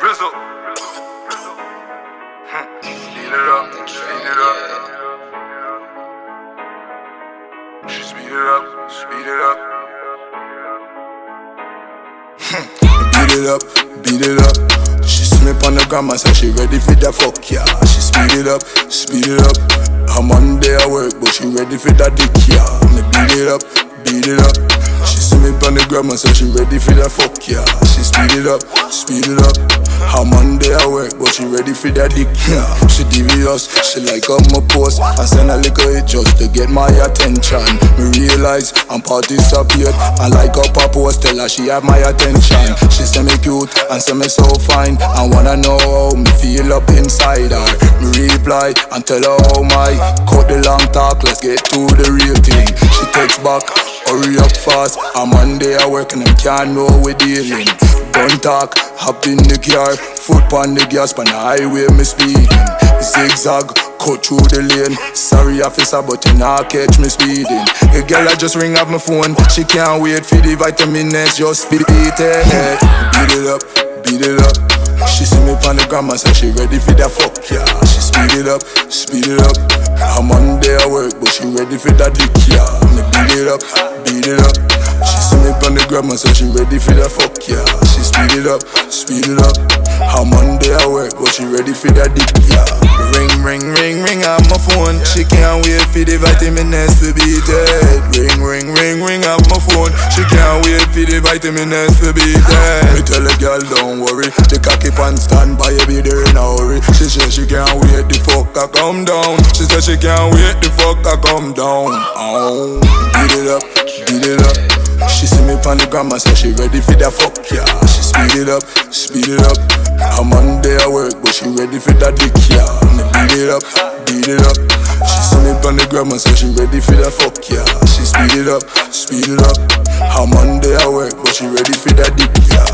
Rizzle. Speed it up, speed it up. She speed it up, speed it up. Beat it up, beat it up. She see me on the gram and say she ready for the fuck, yeah. She speed it up, speed it up. Her Monday at work, but she ready for that dick, yeah. Me beat it up, beat it up. She see me on the gram and say she ready for that fuck, yeah. She speed it up, speed it up. Her Monday at work, but she ready for that dick, yeah. She devious, she like up my post. I send a little hit just to get my attention. Me realize I'm participate. I like up her post, tell her she have my attention. She say me cute and say me so fine. I wanna know how me feel up inside her. Me reply and tell her how my cut the long talk, let's get to the real thing. She takes back, hurry up fast. I'm Monday at work and them can't know we dealing. Don't talk, hop in the car, foot on the gas, on the highway me speeding. Zigzag, cut through the lane. Sorry officer, but you not catch me speeding. The girl I just ring up my phone, she can't wait for the vitamins, just beat it. Beat it up, beat it up. She see me on the gram and say she ready for that fuck, yeah. She speed it up, speed it up. I'm Monday at work, but she ready for that dick, yeah. Me beat it up, beat it up. She see me on the gram and say she ready for that fuck, yeah. She speed it up, speed it up. I'm Monday at work, but she ready for that dick, yeah. Ring, ring, ring, ring on my phone. She can't wait for the vitamins to be dead. Ring, ring, ring, ring on my phone. She can't wait for the vitamins to be dead. Me tell a girl don't worry, the cocky pants stand by you, be there in a hurry. She said she can't wait the fuck I come down. She said she can't wait the fuck I come down. Oh, beat it up, beat it up. She see me on the gram and say she ready for that fuck, yeah. She speed it up, speed it up. I'm Monday at work, but she ready for that dick, yeah. Me beat it up, beat it up. She see me on the gram and say she ready for that fuck, yeah. She speed it up, speed it up. I'm Monday at work, but she ready for that dick, yeah.